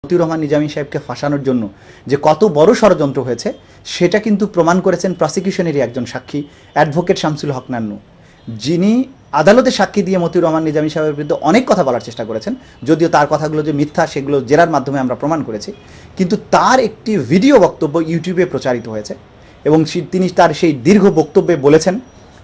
মতিউর রহমান নিজামী সাহেবকে ফাঁসানোর জন্য যে কত বড় ষড়যন্ত্র হয়েছে সেটা কিন্তু প্রমাণ করেছেন প্রসিকিউশনেরই একজন সাক্ষী অ্যাডভোকেট শামসুল হক নান্নু, যিনি আদালতে সাক্ষী দিয়ে মতিউর রহমান নিজামী সাহেবের বিরুদ্ধে অনেক কথা বলার চেষ্টা করেছেন। যদিও তার কথাগুলো যে মিথ্যা সেগুলো জেরার মাধ্যমে আমরা প্রমাণ করেছি, কিন্তু তার একটি ভিডিও বক্তব্য ইউটিউবে প্রচারিত হয়েছে এবং তিনি তার সেই দীর্ঘ বক্তব্যে বলেছেন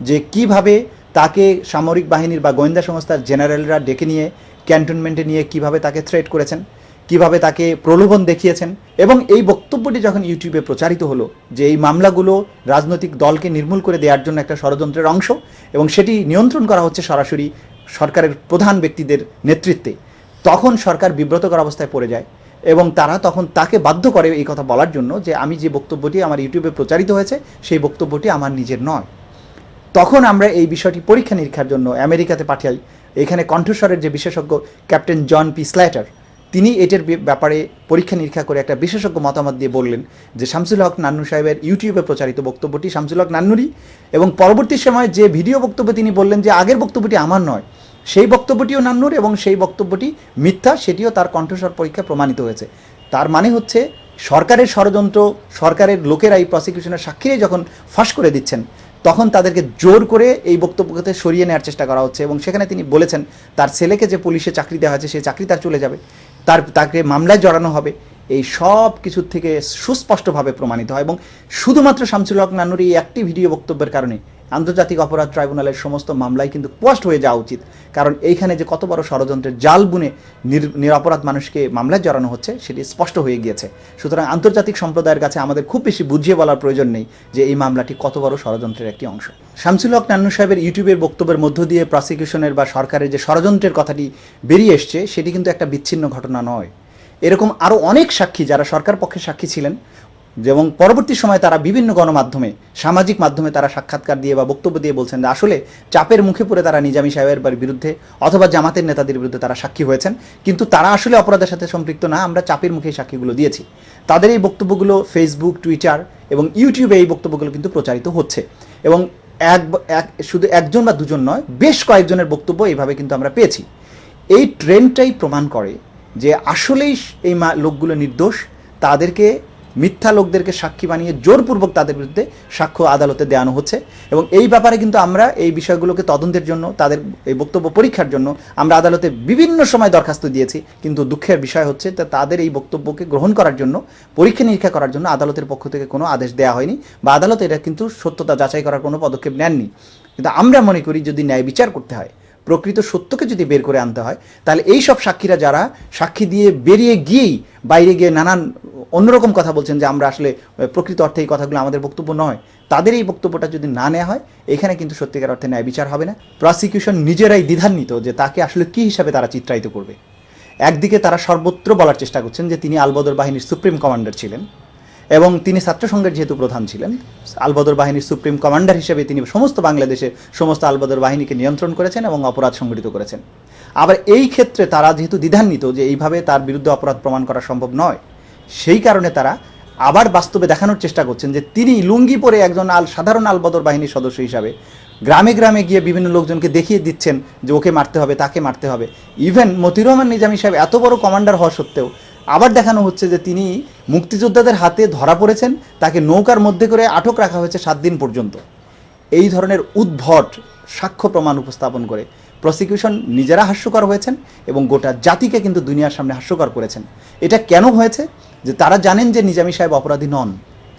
যে কিভাবে তাকে সামরিক বাহিনীর বা গোয়েন্দা সংস্থার জেনারেলরা ডেকে নিয়ে ক্যান্টনমেন্টে নিয়ে কিভাবে তাকে থ্রেট করেছেন, কিভাবে তাকে প্রলোভন দেখিয়েছেন। এবং এই বক্তব্যটি যখন ইউটিউবে প্রচারিত হলো যে এই মামলাগুলো রাজনৈতিক দলকে নির্মূল করে দেওয়ার জন্য একটা ষড়যন্ত্রের অংশ এবং সেটি নিয়ন্ত্রণ করা হচ্ছে সরাসরি সরকারের প্রধান ব্যক্তিদের নেতৃত্বে, তখন সরকার বিব্রতকর অবস্থায় পড়ে যায় এবং তারা তখন তাকে বাধ্য করে এই কথা বলার জন্য যে আমি যে বক্তব্যটি আমার ইউটিউবে প্রচারিত হয়েছে সেই বক্তব্যটি আমার নিজের নয়। তখন আমরা এই বিষয়টি পরীক্ষা নিরীক্ষার জন্য আমেরিকাতে পাঠাই। এখানে কণ্ঠস্বরের যে বিশেষজ্ঞ ক্যাপ্টেন জন পি স্ল্যাটার, তিনি এটার ব্যাপারে পরীক্ষা নিরীক্ষা করে একটা বিশেষজ্ঞ মতামত দিয়ে বললেন যে শামসুল হক নান্নু সাহেবের ইউটিউবে প্রচারিত বক্তব্যটি শামসুল হক নান্নুরই, এবং পরবর্তী সময়ে যে ভিডিও বক্তব্য তিনি বললেন যে আগের বক্তব্যটি আমার নয়, সেই বক্তব্যটিও নান্নুর এবং সেই বক্তব্যটি মিথ্যা, সেটিও তার কণ্ঠস্বর পরীক্ষা প্রমাণিত হয়েছে। তার মানে হচ্ছে সরকারের ষড়যন্ত্র, সরকারের লোকেরা এই প্রসিকিউশনের সাক্ষীরাই যখন ফাঁস করে দিচ্ছেন তখন তাদেরকে জোর করে এই বক্তব্যকে সরিয়ে নেওয়ার চেষ্টা করা হচ্ছে। এবং সেখানে তিনি বলেছেন তার ছেলেকে যে পুলিশে চাকরি দেওয়া হয়েছে সেই চাকরি তার চলে যাবে, তাকে মামলায় জড়ানো হবে। এই সব কিছুর থেকে সুস্পষ্টভাবে প্রমাণিত হয় এবং শুধুমাত্র শামসুল হক নান্নুর এই একটি ভিডিও বক্তব্যের কারণে আন্তর্জাতিক অপরাধ ট্রাইব্যুনালের সমস্ত মামলায় কিন্তু পোস্ট হয়ে যাওয়া উচিত, কারণ এইখানে যে কত বড় ষড়যন্ত্রের জাল বুনে নিরপরাধ মানুষকে মামলায় জড়ানো হচ্ছে সেটি স্পষ্ট হয়ে গিয়েছে। সুতরাং আন্তর্জাতিক সম্প্রদায়ের কাছে আমাদের খুব বেশি বুঝিয়ে বলার প্রয়োজন নেই যে এই মামলাটি কত বড় ষড়যন্ত্রের একটি অংশ। শামসুল হক নান্নু সাহেবের ইউটিউবের বক্তব্যের মধ্য দিয়ে প্রসিকিউশনের বা সরকারের যে ষড়যন্ত্রের কথাটি বেরিয়ে এসছে সেটি কিন্তু একটা বিচ্ছিন্ন ঘটনা নয়। এরকম আরও অনেক সাক্ষী যারা সরকার পক্ষের সাক্ষী ছিলেন এবং পরবর্তী সময়ে তারা বিভিন্ন গণমাধ্যমে সামাজিক মাধ্যমে তারা সাক্ষাৎকার দিয়ে বা বক্তব্য দিয়ে বলছেন যে আসলে চাপের মুখে পড়ে তারা নিজামী সাহেবের বিরুদ্ধে অথবা জামাতের নেতাদের বিরুদ্ধে তারা সাক্ষী হয়েছেন, কিন্তু তারা আসলে অপরাধের সাথে সম্পৃক্ত না, আমরা চাপের মুখে সাক্ষীগুলো দিয়েছি। তাদের এই বক্তব্যগুলো ফেসবুক, টুইটার এবং ইউটিউবে এই বক্তব্যগুলো কিন্তু প্রচারিত হচ্ছে এবং শুধু একজন বা দুজন নয়, বেশ কয়েকজনের বক্তব্য এইভাবে কিন্তু আমরা পেয়েছি। এই ট্রেন্ডটাই প্রমাণ করে যে আসলেই এই লোকগুলো নির্দোষ, তাদেরকে মিথ্যা লোকদেরকে সাক্ষী বানিয়ে জোরপূর্বক তাদের বিরুদ্ধে সাক্ষ্য আদালতে দেওয়ানো হচ্ছে। এবং এই ব্যাপারে কিন্তু আমরা এই বিষয়গুলোকে তদন্তের জন্য, তাদের এই বক্তব্য পরীক্ষার জন্য আমরা আদালতে বিভিন্ন সময় দরখাস্ত দিয়েছি, কিন্তু দুঃখের বিষয় হচ্ছে তাদের এই বক্তব্যকে গ্রহণ করার জন্য, পরীক্ষা নিরীক্ষা করার জন্য আদালতের পক্ষ থেকে কোনো আদেশ দেওয়া হয়নি বা আদালত এটা কিন্তু সত্যতা যাচাই করার কোনো পদক্ষেপ নেননি। কিন্তু আমরা মনে করি যদি ন্যায় বিচার করতে হয়, প্রকৃত সত্যকে যদি বের করে আনতে হয়, তাহলে এই সব সাক্ষীরা যারা সাক্ষী দিয়ে বেরিয়ে গিয়েই বাইরে গিয়ে নানান অন্যরকম কথা বলছেন যে আমরা আসলে প্রকৃত অর্থে এই কথাগুলো আমাদের বক্তব্য নয়, তাদের এই বক্তব্যটা যদি না নেওয়া হয় এখানে কিন্তু সত্যিকার অর্থে ন্যায় বিচার হবে না। প্রসিকিউশন নিজেরাই দ্বিধান্বিত যে তাকে আসলে কী হিসাবে তারা চিত্রায়িত করবে। একদিকে তারা সর্বত্র বলার চেষ্টা করছেন যে তিনি আলবদর বাহিনীর সুপ্রিম কমান্ডার ছিলেন এবং তিনি ছাত্রসংঘের যেহেতু প্রধান ছিলেন, আলবদর বাহিনীর সুপ্রিম কমান্ডার হিসেবে তিনি সমস্ত বাংলাদেশের সমস্ত আলবদর বাহিনীকে নিয়ন্ত্রণ করেছেন এবং অপরাধ সংগঠিত করেছেন। আবার এই ক্ষেত্রে তারা যেহেতু দ্বিধান্বিত যে এইভাবে তার বিরুদ্ধে অপরাধ প্রমাণ করা সম্ভব নয়, সেই কারণে তারা আবার বাস্তবে দেখানোর চেষ্টা করছেন যে তিনি লুঙ্গি পরে একজন সাধারণ আলবদর বাহিনীর সদস্য হিসাবে গ্রামে গ্রামে গিয়ে বিভিন্ন লোকজনকে দেখিয়ে দিচ্ছেন যে ওকে মারতে হবে, তাকে মারতে হবে। ইভেন মতিউর রহমান নিজামী সাহেব এত বড় কমান্ডার হওয়া সত্ত্বেও আবার দেখানো হচ্ছে যে তিনি মুক্তিযোদ্ধাদের হাতে ধরা পড়েছেন, তাকে নৌকার মধ্যে করে আটক রাখা হয়েছে 7 দিন পর্যন্ত। এই ধরনের উদ্ভট সাক্ষ্য প্রমাণ উপস্থাপন করে প্রসিকিউশন নিজেরা হাস্যকর হয়েছেন এবং গোটা জাতিকে কিন্তু দুনিয়ার সামনে হাস্যকর করেছেন। এটা কেন হয়েছে? যে তারা জানেন যে নিজামী সাহেব অপরাধী নন,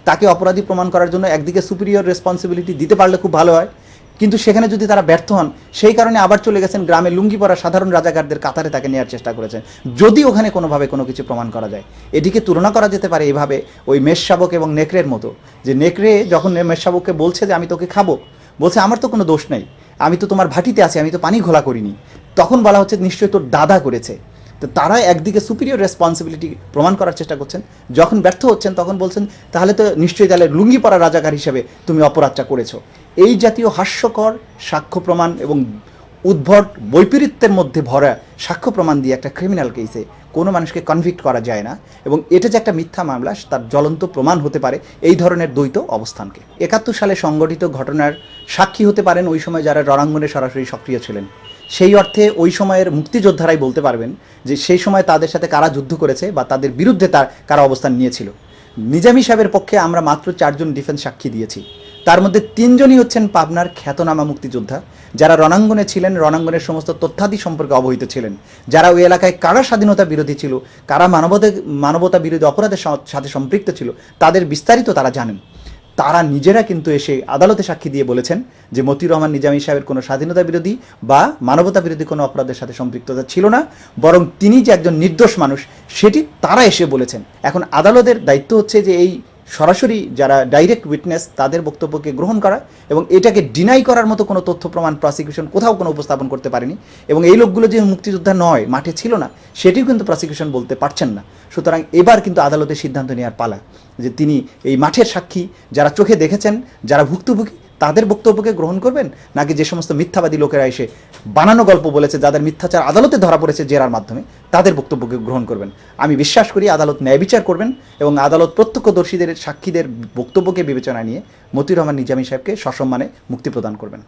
তাকে অপরাধী প্রমাণ করার জন্য একদিকে সুপিরিয়র রেসপন্সিবিলিটি দিতে পারলে খুব ভালো হয়, কিন্তু সেখানে যদি তারা ব্যর্থ হন সেই কারণে আবার চলে গেছেন গ্রামে লুঙ্গি পরা সাধারণ রাজাকারদের কাতারে তাকে নেওয়ার চেষ্টা করেছেন, যদি ওখানে কোনোভাবে কোনো কিছু প্রমাণ করা যায়। এটিকে তুলনা করা যেতে পারে এভাবে ওই মেষশাবক এবং নেকড়ের মতো, যে নেকড়ে যখন মেষশাবককে বলছে যে আমি তোকে খাবো, বলছে আমার তো কোনো দোষ নেই, আমি তো তোমার ভাটিতে আছি, আমি তো পানি ঘোলা করিনি, তখন বলা হচ্ছে নিশ্চয়ই তোর দাদা করেছে। তো তারা একদিকে সুপিরিয়র রেসপন্সিবিলিটি প্রমাণ করার চেষ্টা করছেন, যখন ব্যর্থ হচ্ছেন তখন বলছেন তাহলে তো নিশ্চয়ই তাহলে লুঙ্গি পরা রাজাকার হিসেবে তুমি অপরাধটা করেছো। এই জাতীয় হাস্যকর সাক্ষ্য প্রমাণ এবং উদ্ভট বৈপরীত্যের মধ্যে ভরা সাক্ষ্য প্রমাণ দিয়ে একটা ক্রিমিনাল কেসে কোনো মানুষকে কনভিক্ট করা যায় না, এবং এটা যে একটা মিথ্যা মামলা তার জ্বলন্ত প্রমাণ হতে পারে এই ধরনের দ্বৈত অবস্থানকে। 71 সালে সংগঠিত ঘটনার সাক্ষী হতে পারেন ওই সময় যারা রণাঙ্গনে সরাসরি সক্রিয় ছিলেন। সেই অর্থে ওই সময়ের মুক্তিযোদ্ধারাই বলতে পারবেন যে সেই সময় তাদের সাথে কারা যুদ্ধ করেছে বা তাদের বিরুদ্ধে কারা অবস্থান নিয়েছিল। নিজামী সাহেবের পক্ষে আমরা মাত্র 4 জন ডিফেন্স সাক্ষী দিয়েছি, তার মধ্যে 3 জনই হচ্ছেন পাবনার খ্যাতনামা মুক্তিযোদ্ধা, যারা রণাঙ্গনে ছিলেন, রণাঙ্গনের সমস্ত তথ্যাদি সম্পর্কে অবহিত ছিলেন, যারা ওই এলাকায় কারা স্বাধীনতা বিরোধী ছিল, কারা মানবতা বিরোধী অপরাধের সাথে সম্পৃক্ত ছিল, তাদের বিস্তারিত তারা জানেন। তারা নিজেরা কিন্তু এসে আদালতে সাক্ষী দিয়ে বলেছেন যে মতিউর রহমান নিজামী সাহেবের কোনো স্বাধীনতা বিরোধী বা মানবতা বিরোধী কোনো অপরাধের সাথে সম্পৃক্ততা ছিল না, বরং তিনি যে একজন নির্দোষ মানুষ সেটি তারা এসে বলেছেন। এখন আদালতের দায়িত্ব হচ্ছে যে এই সরাসরি যারা ডাইরেক্ট উইটনেস তাদের বক্তব্যকে গ্রহণ করা এবং এটাকে ডিনাই করার মতো কোনো তথ্য প্রমাণ প্রসিকিউশন কোথাও কোনো উপস্থাপন করতে পারেনি, এবং এই লোকগুলো যে মুক্তিযোদ্ধা নয়, মাঠে ছিল না, সেটিও কিন্তু প্রসিকিউশন বলতে পারছেন না। সুতরাং এবার কিন্তু আদালতের সিদ্ধান্ত নেওয়ার পালা যে তিনি এই মাঠের সাক্ষী যারা চোখে দেখেছেন, যারা ভুক্তভোগী, তাদের বক্তব্যকে গ্রহণ করবেন, নাকি যে সমস্ত মিথ্যাবাদী লোকেরা এসে বানানো গল্প বলেছে, যাদের মিথ্যাচার আদালতে ধরা পড়েছে জেরার মাধ্যমে, তাদের বক্তব্যকে গ্রহণ করবেন। আমি বিশ্বাস করি আদালত ন্যায় বিচার করবেন এবং আদালত প্রত্যক্ষদর্শীদের সাক্ষীদের বক্তব্যকে বিবেচনা নিয়ে মতিউর রহমান নিজামী সাহেবকে সসম্মানে মুক্তি প্রদান করবেন।